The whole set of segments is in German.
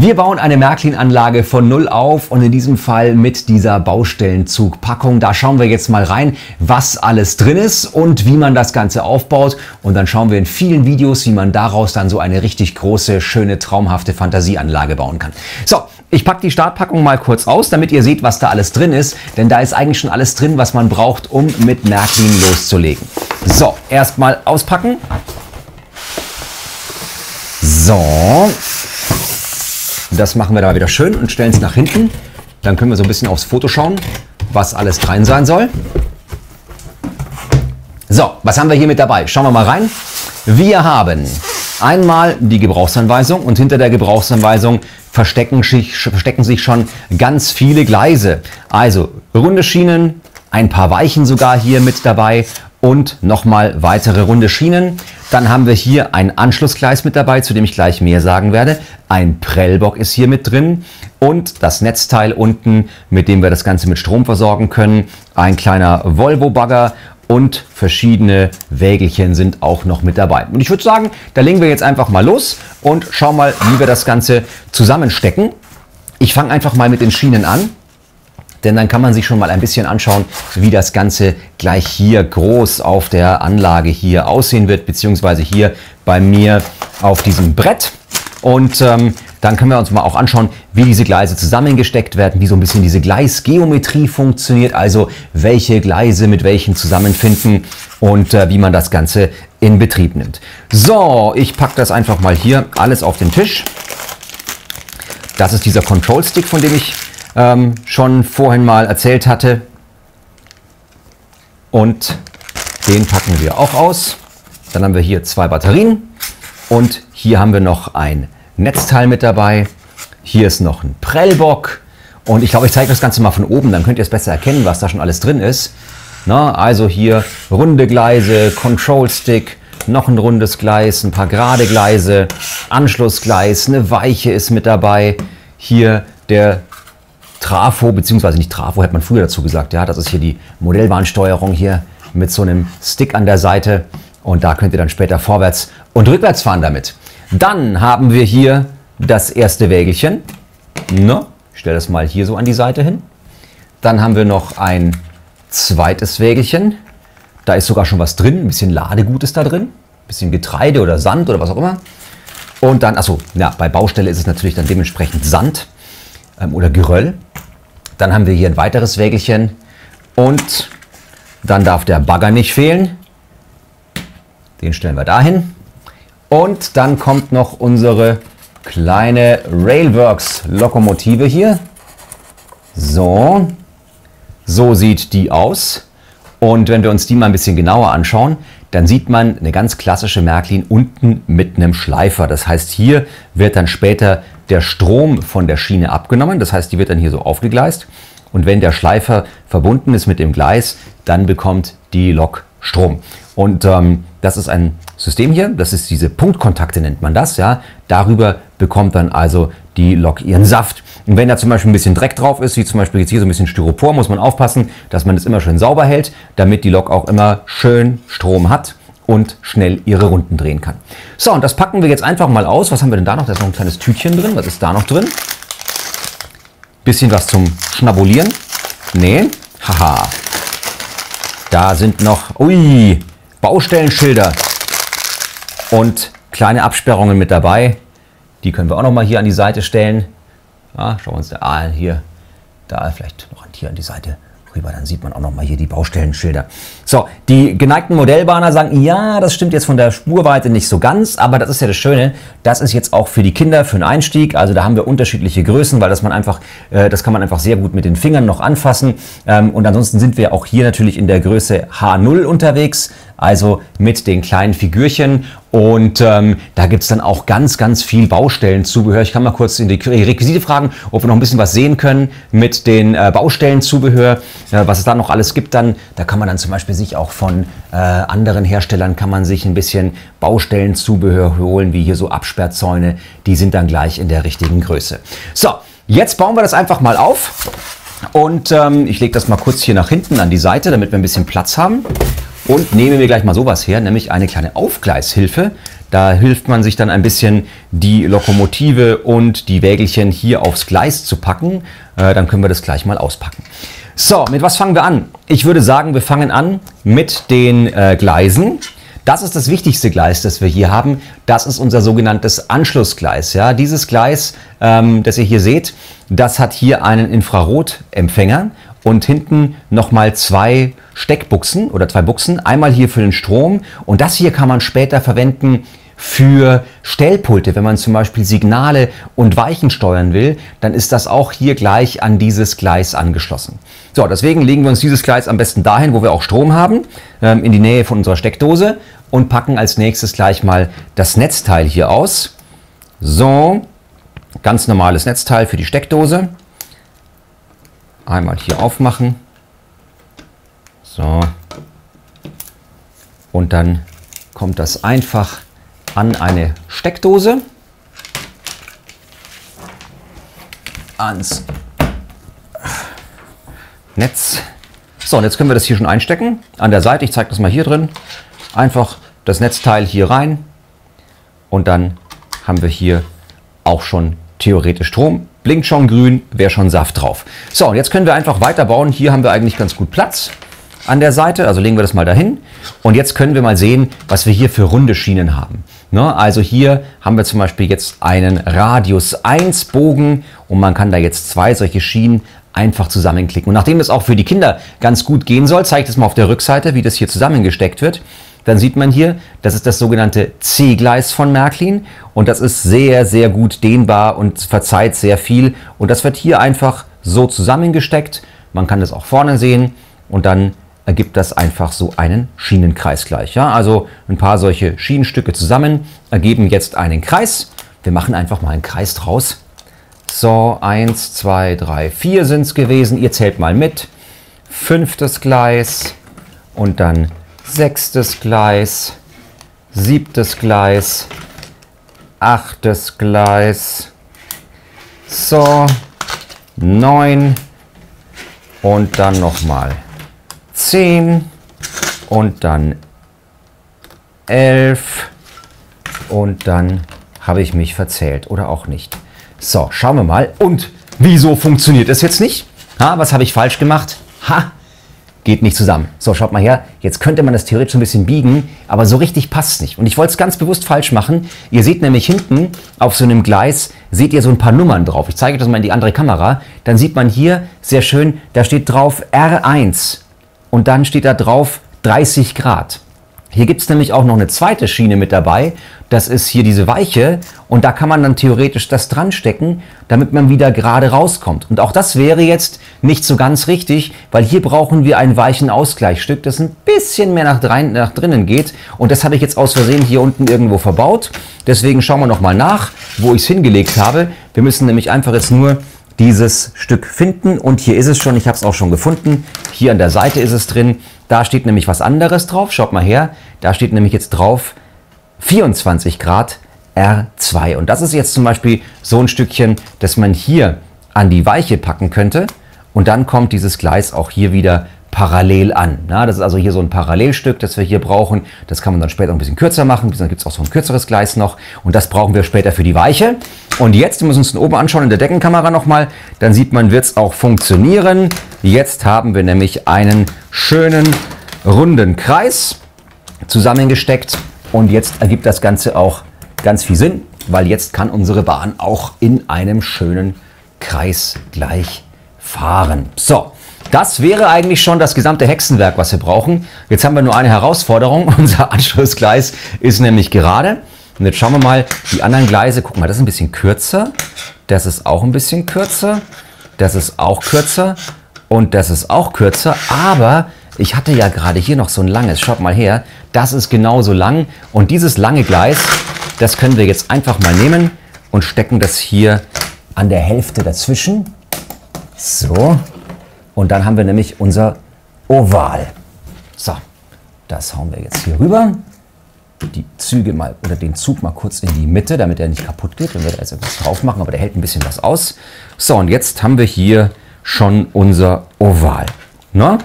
Wir bauen eine Märklin-Anlage von Null auf und in diesem Fall mit dieser Baustellenzugpackung. Da schauen wir jetzt mal rein, was alles drin ist und wie man das Ganze aufbaut. Und dann schauen wir in vielen Videos, wie man daraus dann so eine richtig große, schöne, traumhafte Fantasieanlage bauen kann. So, ich packe die Startpackung mal kurz aus, damit ihr seht, was da alles drin ist. Denn da ist eigentlich schon alles drin, was man braucht, um mit Märklin loszulegen. So, erstmal auspacken. So. Das machen wir da wieder schön und stellen es nach hinten. Dann können wir so ein bisschen aufs Foto schauen, was alles rein sein soll. So, was haben wir hier mit dabei? Schauen wir mal rein. Wir haben einmal die Gebrauchsanweisung und hinter der Gebrauchsanweisung verstecken sich schon ganz viele Gleise. Also runde Schienen, ein paar Weichen sogar hier mit dabei und nochmal weitere runde Schienen. Dann haben wir hier ein Anschlussgleis mit dabei, zu dem ich gleich mehr sagen werde. Ein Prellbock ist hier mit drin und das Netzteil unten, mit dem wir das Ganze mit Strom versorgen können. Ein kleiner Volvo-Bagger und verschiedene Wägelchen sind auch noch mit dabei. Und ich würde sagen, da legen wir jetzt einfach mal los und schauen mal, wie wir das Ganze zusammenstecken. Ich fange einfach mal mit den Schienen an. Denn dann kann man sich schon mal ein bisschen anschauen, wie das Ganze gleich hier groß auf der Anlage hier aussehen wird, beziehungsweise hier bei mir auf diesem Brett. Und dann können wir uns mal auch anschauen, wie diese Gleise zusammengesteckt werden, wie so ein bisschen diese Gleisgeometrie funktioniert, also welche Gleise mit welchen zusammenfinden und wie man das Ganze in Betrieb nimmt. So, ich packe das einfach mal hier alles auf den Tisch. Das ist dieser Control Stick, von dem ich schon vorhin mal erzählt hatte, und den packen wir auch aus. Dann haben wir hier zwei Batterien und hier haben wir noch ein Netzteil mit dabei. Hier ist noch ein Prellbock und ich glaube, ich zeige das Ganze mal von oben, dann könnt ihr es besser erkennen, was da schon alles drin ist. Na, also hier runde Gleise, Control Stick, noch ein rundes Gleis, ein paar gerade Gleise, Anschlussgleis, eine Weiche ist mit dabei. Hier der Trafo, beziehungsweise nicht Trafo, hätte man früher dazu gesagt. Ja, das ist hier die Modellbahnsteuerung hier mit so einem Stick an der Seite. Und da könnt ihr dann später vorwärts und rückwärts fahren damit. Dann haben wir hier das erste Wägelchen. Na, ich stelle das mal hier so an die Seite hin. Dann haben wir noch ein zweites Wägelchen. Da ist sogar schon was drin. Ein bisschen Ladegut ist da drin. Ein bisschen Getreide oder Sand oder was auch immer. Und dann, achso, ja, bei Baustelle ist es natürlich dann dementsprechend Sand oder Geröll. Dann haben wir hier ein weiteres Wägelchen und dann darf der Bagger nicht fehlen. Den stellen wir dahin. Und dann kommt noch unsere kleine Railworks Lokomotive hier. So sieht die aus. Und wenn wir uns die mal ein bisschen genauer anschauen, dann sieht man eine ganz klassische Märklin unten mit einem Schleifer. Das heißt, hier wird dann später der Strom von der Schiene abgenommen. Das heißt, die wird dann hier so aufgegleist. Und wenn der Schleifer verbunden ist mit dem Gleis, dann bekommt die Lok Strom. Und das ist ein System hier, das ist diese Punktkontakte, nennt man das. Ja. Darüber bekommt dann also die Lok ihren Saft. Und wenn da zum Beispiel ein bisschen Dreck drauf ist, wie zum Beispiel jetzt hier so ein bisschen Styropor, muss man aufpassen, dass man das immer schön sauber hält, damit die Lok auch immer schön Strom hat und schnell ihre Runden drehen kann. So, und das packen wir jetzt einfach mal aus. Was haben wir denn da noch? Da ist noch ein kleines Tütchen drin. Was ist da noch drin? Bisschen was zum Schnabulieren. Nee. Haha. Da sind noch, ui, Baustellenschilder und kleine Absperrungen mit dabei. Die können wir auch noch mal hier an die Seite stellen. Ja, schauen wir uns hier, da vielleicht noch hier an die Seite rüber, dann sieht man auch noch mal hier die Baustellenschilder. So, die geneigten Modellbahner sagen, ja, das stimmt jetzt von der Spurweite nicht so ganz, aber das ist ja das Schöne, das ist jetzt auch für die Kinder, für einen Einstieg, also da haben wir unterschiedliche Größen, weil das kann man einfach sehr gut mit den Fingern noch anfassen, und ansonsten sind wir auch hier natürlich in der Größe H0 unterwegs, also mit den kleinen Figürchen, und da gibt es dann auch ganz, ganz viel Baustellenzubehör. Ich kann mal kurz in die Requisite fragen, ob wir noch ein bisschen was sehen können mit den Baustellenzubehör, was es da noch alles gibt. Da kann man dann zum Beispiel sich auch von anderen Herstellern kann man sich ein bisschen Baustellenzubehör holen, wie hier so Absperrzäune, die sind dann gleich in der richtigen Größe. So, jetzt bauen wir das einfach mal auf und ich lege das mal kurz hier nach hinten an die Seite, damit wir ein bisschen Platz haben. und nehme mir gleich mal sowas her, nämlich eine kleine Aufgleishilfe. Da hilft man sich dann ein bisschen, die Lokomotive und die Wägelchen hier aufs Gleis zu packen. Dann können wir das gleich mal auspacken. So, mit was fangen wir an? Ich würde sagen, wir fangen an mit den Gleisen. Das ist das wichtigste Gleis, das wir hier haben. Das ist unser sogenanntes Anschlussgleis. Ja, dieses Gleis, das ihr hier seht, das hat hier einen Infrarotempfänger und hinten nochmal zwei Steckbuchsen oder zwei Buchsen. Einmal hier für den Strom und das hier kann man später verwenden für Stellpulte. Wenn man zum Beispiel Signale und Weichen steuern will, dann ist das auch hier gleich an dieses Gleis angeschlossen. So, deswegen legen wir uns dieses Gleis am besten dahin, wo wir auch Strom haben, in die Nähe von unserer Steckdose und packen als nächstes gleich mal das Netzteil hier aus. So, ganz normales Netzteil für die Steckdose. Einmal hier aufmachen. So. Und dann kommt das einfach an eine Steckdose. Ans Netz. So, und jetzt können wir das hier schon einstecken. An der Seite, ich zeige das mal hier drin. Einfach das Netzteil hier rein. Und dann haben wir hier auch schon theoretisch Strom. Blinkt schon grün, wäre schon Saft drauf. So, und jetzt können wir einfach weiterbauen. Hier haben wir eigentlich ganz gut Platz an der Seite. Also legen wir das mal dahin. Und jetzt können wir mal sehen, was wir hier für runde Schienen haben. Ne? Also hier haben wir zum Beispiel jetzt einen Radius 1 Bogen und man kann da jetzt zwei solche Schienen einfach zusammenklicken. Und nachdem das auch für die Kinder ganz gut gehen soll, zeige ich das mal auf der Rückseite, wie das hier zusammengesteckt wird. Dann sieht man hier, das ist das sogenannte C-Gleis von Märklin und das ist sehr, sehr gut dehnbar und verzeiht sehr viel. Und das wird hier einfach so zusammengesteckt. Man kann das auch vorne sehen und dann ergibt das einfach so einen Schienenkreis gleich. Ja? Also ein paar solche Schienenstücke zusammen ergeben jetzt einen Kreis. Wir machen einfach mal einen Kreis draus. So, 1, 2, 3, 4 sind es gewesen. Ihr zählt mal mit. 5. Gleis und dann 6. Gleis, 7. Gleis, 8. Gleis, so, 9 und dann nochmal 10 und dann 11 und dann habe ich mich verzählt oder auch nicht. So, schauen wir mal. Und wieso funktioniert es jetzt nicht? Ha, was habe ich falsch gemacht? Ha! Geht nicht zusammen. So, schaut mal her. Jetzt könnte man das theoretisch ein bisschen biegen, aber so richtig passt es nicht. Und ich wollte es ganz bewusst falsch machen. Ihr seht nämlich hinten auf so einem Gleis, seht ihr so ein paar Nummern drauf. Ich zeige das mal in die andere Kamera. Dann sieht man hier sehr schön, da steht drauf R1 und dann steht da drauf 30 Grad. Hier gibt es nämlich auch noch eine zweite Schiene mit dabei. Das ist hier diese weiche und da kann man dann theoretisch das dran stecken, damit man wieder gerade rauskommt. Und auch das wäre jetzt nicht so ganz richtig, weil hier brauchen wir ein weichen Ausgleichsstück, das ein bisschen mehr nach drinnen geht. Und das habe ich jetzt aus Versehen hier unten irgendwo verbaut. Deswegen schauen wir nochmal nach, wo ich es hingelegt habe. Wir müssen nämlich einfach jetzt nur dieses Stück finden und hier ist es schon, ich habe es auch schon gefunden. Hier an der Seite ist es drin. Da steht nämlich was anderes drauf. Schaut mal her. Da steht nämlich jetzt drauf 24 Grad R2. Und das ist jetzt zum Beispiel so ein Stückchen, das man hier an die Weiche packen könnte. Und dann kommt dieses Gleis auch hier wieder parallel an. Ja, das ist also hier so ein Parallelstück, das wir hier brauchen. Das kann man dann später ein bisschen kürzer machen. Dann gibt es auch so ein kürzeres Gleis noch. Und das brauchen wir später für die Weiche. Und jetzt müssen wir uns den oben anschauen in der Deckenkamera nochmal. Dann sieht man, wird es auch funktionieren. Jetzt haben wir nämlich einen schönen runden Kreis zusammengesteckt. Und jetzt ergibt das Ganze auch ganz viel Sinn, weil jetzt kann unsere Bahn auch in einem schönen Kreis gleich fahren. So. Das wäre eigentlich schon das gesamte Hexenwerk, was wir brauchen. Jetzt haben wir nur eine Herausforderung. Unser Anschlussgleis ist nämlich gerade. Und jetzt schauen wir mal die anderen Gleise. Guck mal, das ist ein bisschen kürzer. Das ist auch ein bisschen kürzer. Das ist auch kürzer. Und das ist auch kürzer. Aber ich hatte ja gerade hier noch so ein langes. Schaut mal her. Das ist genauso lang. Und dieses lange Gleis, das können wir jetzt einfach mal nehmen und stecken das hier an der Hälfte dazwischen. So. Und dann haben wir nämlich unser Oval. So, das hauen wir jetzt hier rüber. Die Züge mal oder den Zug mal kurz in die Mitte, damit er nicht kaputt geht. Wenn wir da jetzt etwas drauf machen, aber der hält ein bisschen was aus. So, und jetzt haben wir hier schon unser Oval. Na?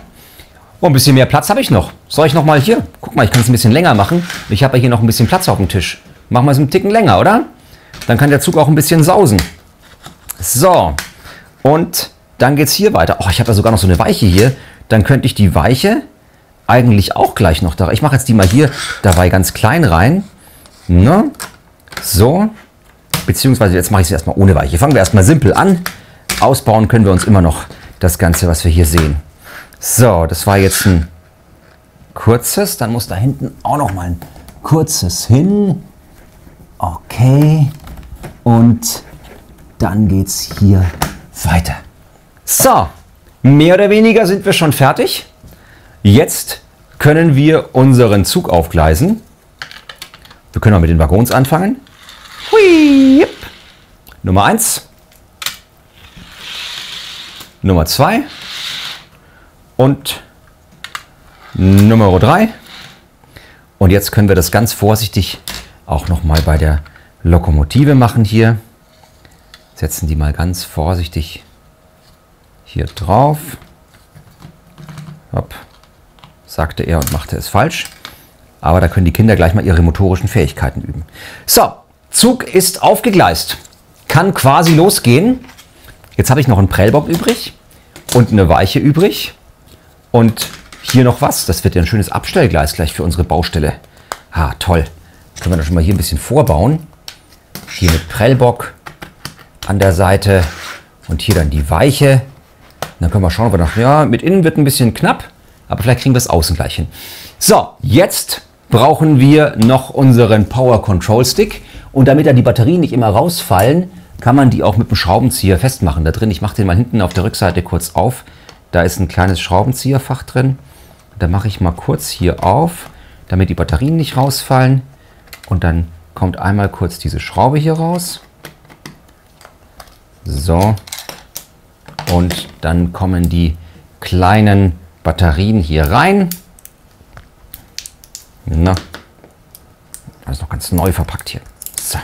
Und ein bisschen mehr Platz habe ich noch. Soll ich nochmal hier? Guck mal, ich kann es ein bisschen länger machen. Ich habe ja hier noch ein bisschen Platz auf dem Tisch. Machen wir es einen Ticken länger, oder? Dann kann der Zug auch ein bisschen sausen. So. Und dann geht es hier weiter. Oh, ich habe da sogar noch so eine Weiche hier. Dann könnte ich die Weiche eigentlich auch gleich noch da. Ich mache jetzt die mal hier dabei ganz klein rein. Ne? So. Beziehungsweise jetzt mache ich es erstmal ohne Weiche. Fangen wir erstmal simpel an. Ausbauen können wir uns immer noch das Ganze, was wir hier sehen. So, das war jetzt ein kurzes. Dann muss da hinten auch noch mal ein kurzes hin. Okay. Und dann geht es hier weiter. So, mehr oder weniger sind wir schon fertig. Jetzt können wir unseren Zug aufgleisen. Wir können mal mit den Waggons anfangen. Hui. Nummer 1. Nummer 2. Und Nummer 3. Und jetzt können wir das ganz vorsichtig auch noch mal bei der Lokomotive machen hier. Setzen die mal ganz vorsichtig hier drauf. Hopp, sagte er und machte es falsch. Aber da können die Kinder gleich mal ihre motorischen Fähigkeiten üben. So, Zug ist aufgegleist. Kann quasi losgehen. Jetzt habe ich noch einen Prellbock übrig und eine Weiche übrig. Und hier noch was. Das wird ja ein schönes Abstellgleis gleich für unsere Baustelle. Ah, toll. Können wir das schon mal hier ein bisschen vorbauen. Hier mit Prellbock an der Seite und hier dann die Weiche. Dann können wir schauen, ob wir noch, ja, mit innen wird ein bisschen knapp, aber vielleicht kriegen wir es außen gleich hin. So, jetzt brauchen wir noch unseren Power Control Stick und damit da die Batterien nicht immer rausfallen, kann man die auch mit dem Schraubenzieher festmachen. Da drin, ich mache den mal hinten auf der Rückseite kurz auf. Da ist ein kleines Schraubenzieherfach drin. Da mache ich mal kurz hier auf, damit die Batterien nicht rausfallen. Und dann kommt einmal kurz diese Schraube hier raus. So. Und dann kommen die kleinen Batterien hier rein. Na, das ist noch ganz neu verpackt hier. So.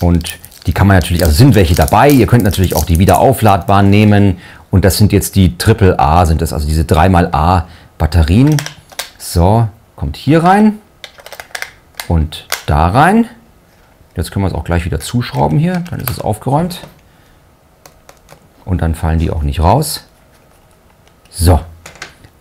Und die kann man natürlich, also sind welche dabei. Ihr könnt natürlich auch die wiederaufladbaren nehmen. Und das sind jetzt die AAA, sind das also diese 3xA Batterien. So, kommt hier rein und da rein. Jetzt können wir es auch gleich wieder zuschrauben hier. Dann ist es aufgeräumt. Und dann fallen die auch nicht raus. So.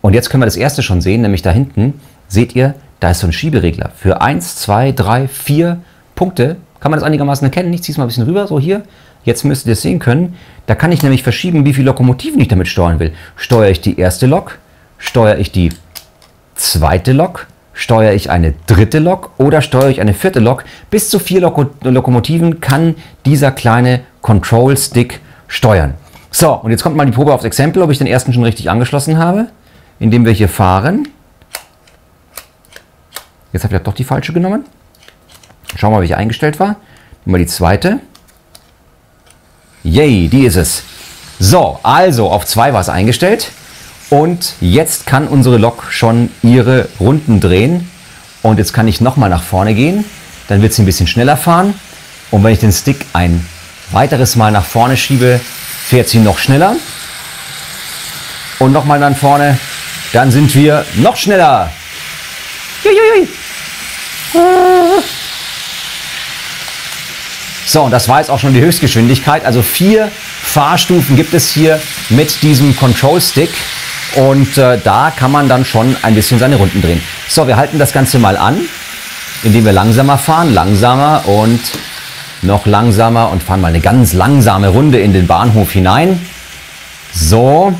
Und jetzt können wir das erste schon sehen, nämlich da hinten. Seht ihr, da ist so ein Schieberegler. Für 1, 2, 3, 4 Punkte. Kann man das einigermaßen erkennen? Ich ziehe es mal ein bisschen rüber, so hier. Jetzt müsstet ihr es sehen können. Da kann ich nämlich verschieben, wie viele Lokomotiven ich damit steuern will. Steuere ich die erste Lok? Steuere ich die zweite Lok? Steuere ich eine dritte Lok oder steuere ich eine vierte Lok? Bis zu 4 Lokomotiven kann dieser kleine Control Stick steuern. So, und jetzt kommt mal die Probe aufs Exempel, ob ich den ersten schon richtig angeschlossen habe. Indem wir hier fahren. Jetzt habe ich doch die falsche genommen. Schauen wir mal, wie ich eingestellt war. Nehmen wir die zweite. Yay, die ist es. So, also auf 2 war es eingestellt. Und jetzt kann unsere Lok schon ihre Runden drehen. Und jetzt kann ich nochmal nach vorne gehen. Dann wird sie ein bisschen schneller fahren. Und wenn ich den Stick ein weiteres Mal nach vorne schiebe, fährt sie noch schneller. Und nochmal nach vorne. Dann sind wir noch schneller. So, und das war jetzt auch schon die Höchstgeschwindigkeit. Also 4 Fahrstufen gibt es hier mit diesem Control Stick. Und da kann man dann schon ein bisschen seine Runden drehen. So, wir halten das Ganze mal an, indem wir langsamer fahren. Langsamer und noch langsamer und fahren mal eine ganz langsame Runde in den Bahnhof hinein. So.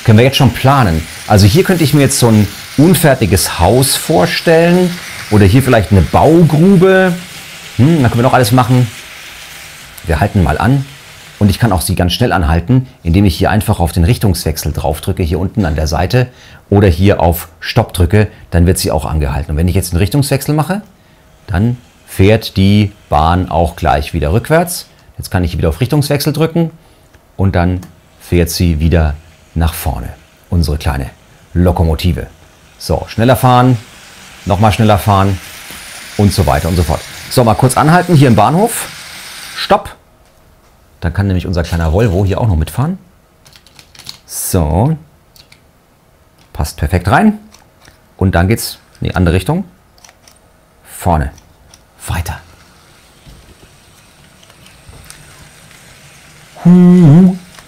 Können wir jetzt schon planen. Also hier könnte ich mir jetzt so ein unfertiges Haus vorstellen. Oder hier vielleicht eine Baugrube. Da können wir noch alles machen. Wir halten mal an. Und ich kann auch sie ganz schnell anhalten, indem ich hier einfach auf den Richtungswechsel drauf drücke, hier unten an der Seite. Oder hier auf Stopp drücke, dann wird sie auch angehalten. Und wenn ich jetzt einen Richtungswechsel mache, dann fährt die Bahn auch gleich wieder rückwärts. Jetzt kann ich wieder auf Richtungswechsel drücken. Und dann fährt sie wieder nach vorne. Unsere kleine Lokomotive. So, schneller fahren, nochmal schneller fahren und so weiter und so fort. So, mal kurz anhalten hier im Bahnhof. Stopp. Dann kann nämlich unser kleiner Volvo hier auch noch mitfahren. So. Passt perfekt rein. Und dann geht's in die andere Richtung. Vorne. Weiter.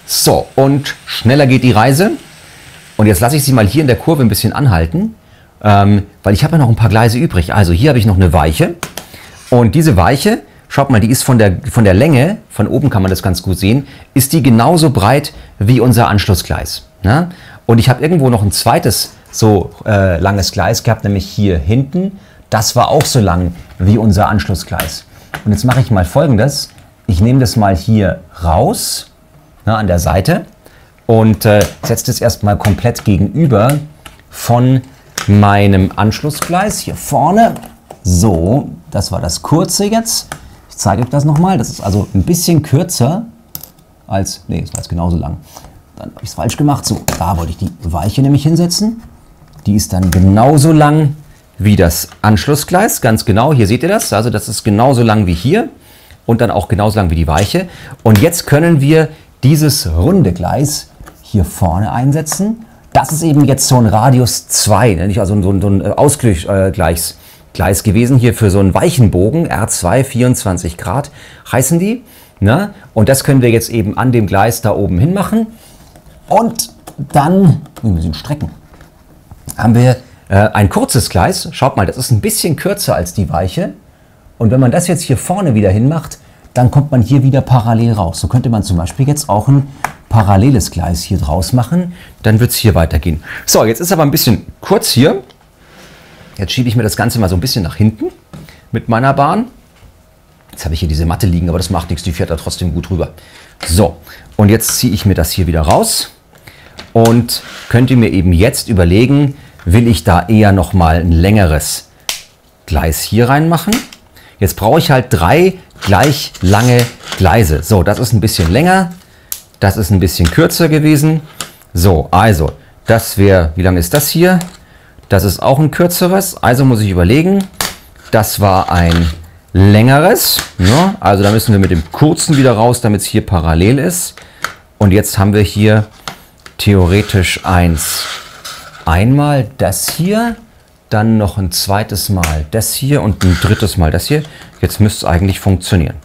So, und schneller geht die Reise. Und jetzt lasse ich Sie mal hier in der Kurve ein bisschen anhalten, weil ich habe ja noch ein paar Gleise übrig. Also hier habe ich noch eine Weiche. Und diese Weiche, schaut mal, die ist von der Länge, von oben kann man das ganz gut sehen, ist die genauso breit wie unser Anschlussgleis. Ja? Und ich habe irgendwo noch ein zweites so langes Gleis gehabt, nämlich hier hinten. Das war auch so lang wie unser Anschlussgleis. Und jetzt mache ich mal Folgendes. Ich nehme das mal hier raus, an der Seite, und setze das erstmal komplett gegenüber von meinem Anschlussgleis hier vorne. So, das war das kurze jetzt. Ich zeige euch das nochmal. Das ist also ein bisschen kürzer als, nee, das war jetzt genauso lang. Dann habe ich es falsch gemacht. So, da wollte ich die Weiche nämlich hinsetzen. Die ist dann genauso lang wie das Anschlussgleis, ganz genau. Hier seht ihr das. Also das ist genauso lang wie hier und dann auch genauso lang wie die Weiche. Und jetzt können wir dieses runde Gleis hier vorne einsetzen. Das ist eben jetzt so ein Radius 2, nicht? Also so ein Ausgleichsgleis gewesen hier für so einen weichen Bogen, R2, 24 Grad heißen die. Ne? Und das können wir jetzt eben an dem Gleis da oben hin machen. Und dann, wir müssen strecken, haben wir ein kurzes Gleis. Schaut mal, das ist ein bisschen kürzer als die Weiche. Und wenn man das jetzt hier vorne wieder hinmacht, dann kommt man hier wieder parallel raus. So könnte man zum Beispiel jetzt auch ein paralleles Gleis hier draus machen. Dann wird es hier weitergehen. So, jetzt ist aber ein bisschen kurz hier. Jetzt schiebe ich mir das Ganze mal so ein bisschen nach hinten mit meiner Bahn. Jetzt habe ich hier diese Matte liegen, aber das macht nichts, die fährt da trotzdem gut rüber. So, und jetzt ziehe ich mir das hier wieder raus und könnt ihr mir eben jetzt überlegen, will ich da eher noch mal ein längeres Gleis hier reinmachen? Jetzt brauche ich halt 3 gleich lange Gleise. So, das ist ein bisschen länger, das ist ein bisschen kürzer gewesen. So, also, das wäre, wie lang ist das hier? Das ist auch ein kürzeres, also muss ich überlegen, das war ein längeres. Ne? Also da müssen wir mit dem kurzen wieder raus, damit es hier parallel ist. Und jetzt haben wir hier theoretisch einmal das hier, dann noch ein zweites Mal das hier und ein drittes Mal das hier. Jetzt müsste es eigentlich funktionieren.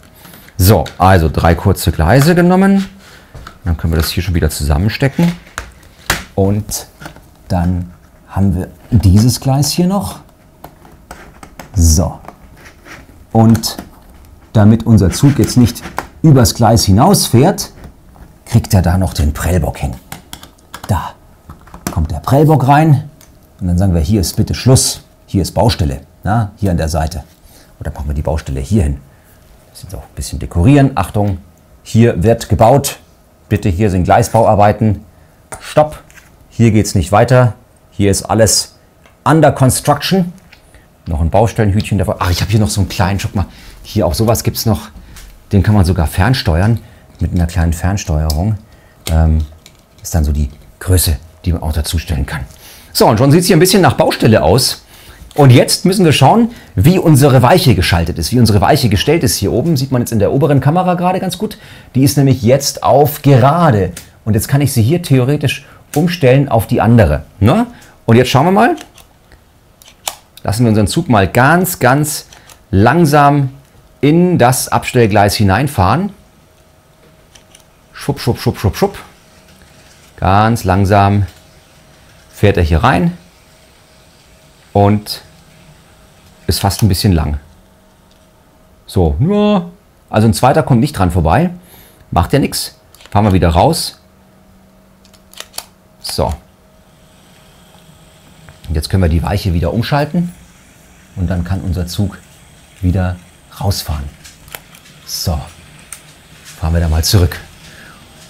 So, also 3 kurze Gleise genommen. Dann können wir das hier schon wieder zusammenstecken. Und dann haben wir dieses Gleis hier noch. So. Und damit unser Zug jetzt nicht übers Gleis hinausfährt, kriegt er da noch den Prellbock hin. Da kommt der Prellbock rein und dann sagen wir, hier ist bitte Schluss, hier ist Baustelle, na, hier an der Seite. Oder machen wir die Baustelle hier hin. Das jetzt auch ein bisschen dekorieren. Achtung, hier wird gebaut. Bitte, hier sind Gleisbauarbeiten. Stopp, hier geht es nicht weiter. Hier ist alles under construction. Noch ein Baustellenhütchen davor. Ach, ich habe hier noch so einen kleinen, guck mal, hier auch sowas gibt es noch. Den kann man sogar fernsteuern mit einer kleinen Fernsteuerung. Ist dann so die Größe, die man auch dazustellen kann. So, und schon sieht es hier ein bisschen nach Baustelle aus. Und jetzt müssen wir schauen, wie unsere Weiche geschaltet ist, wie unsere Weiche gestellt ist. Hier oben sieht man jetzt in der oberen Kamera gerade ganz gut. Die ist nämlich jetzt auf gerade. Und jetzt kann ich sie hier theoretisch umstellen auf die andere. Ne? Und jetzt schauen wir mal. Lassen wir unseren Zug mal ganz, ganz langsam in das Abstellgleis hineinfahren. Schwupp, schwupp, schwupp, schwupp, schwupp. Ganz langsam fährt er hier rein und ist fast ein bisschen lang. So, ja, also ein zweiter kommt nicht dran vorbei. Macht ja nichts. Fahren wir wieder raus. So. Und jetzt können wir die Weiche wieder umschalten und dann kann unser Zug wieder rausfahren. So, fahren wir da mal zurück.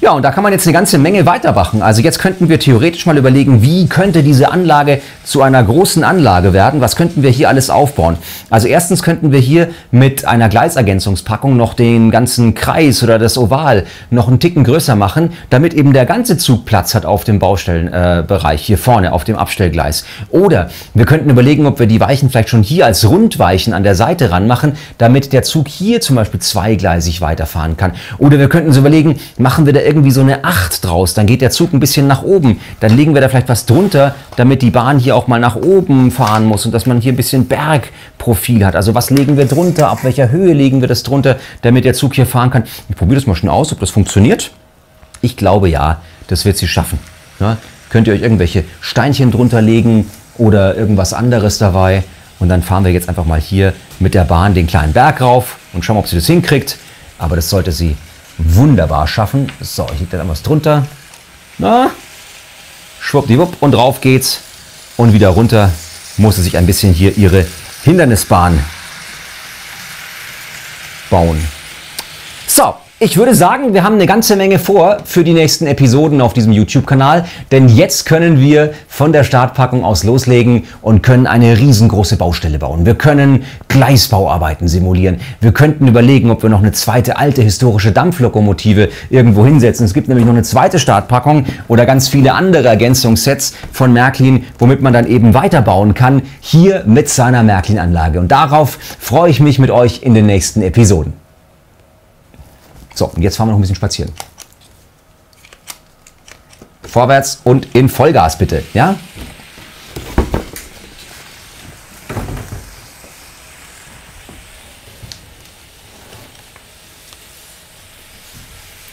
Ja, und da kann man jetzt eine ganze Menge weitermachen. Also jetzt könnten wir theoretisch mal überlegen, wie könnte diese Anlage zu einer großen Anlage werden? Was könnten wir hier alles aufbauen? Also erstens könnten wir hier mit einer Gleisergänzungspackung noch den ganzen Kreis oder das Oval noch einen Ticken größer machen, damit eben der ganze Zug Platz hat auf dem Baustellenbereich, hier vorne auf dem Abstellgleis. Oder wir könnten überlegen, ob wir die Weichen vielleicht schon hier als Rundweichen an der Seite ranmachen, damit der Zug hier zum Beispiel zweigleisig weiterfahren kann. Oder wir könnten so überlegen, machen wir da irgendwie so eine 8 draus, dann geht der Zug ein bisschen nach oben. Dann legen wir da vielleicht was drunter, damit die Bahn hier auch mal nach oben fahren muss und dass man hier ein bisschen Bergprofil hat. Also was legen wir drunter, ab welcher Höhe legen wir das drunter, damit der Zug hier fahren kann. Ich probiere das mal schon aus, ob das funktioniert. Ich glaube ja, das wird sie schaffen. Ja, könnt ihr euch irgendwelche Steinchen drunter legen oder irgendwas anderes dabei. Und dann fahren wir jetzt einfach mal hier mit der Bahn den kleinen Berg rauf und schauen, ob sie das hinkriegt. Aber das sollte sie wunderbar schaffen. So, ich lege da dann was drunter. Na, schwuppdiwupp und drauf geht's. Und wieder runter muss sie sich ein bisschen hier ihre Hindernisbahn bauen. So. Ich würde sagen, wir haben eine ganze Menge vor für die nächsten Episoden auf diesem YouTube-Kanal, denn jetzt können wir von der Startpackung aus loslegen und können eine riesengroße Baustelle bauen. Wir können Gleisbauarbeiten simulieren. Wir könnten überlegen, ob wir noch eine zweite alte historische Dampflokomotive irgendwo hinsetzen. Es gibt nämlich noch eine zweite Startpackung oder ganz viele andere Ergänzungssets von Märklin, womit man dann eben weiterbauen kann, hier mit seiner Märklin-Anlage. Und darauf freue ich mich mit euch in den nächsten Episoden. So, und jetzt fahren wir noch ein bisschen spazieren. Vorwärts und in Vollgas bitte, ja?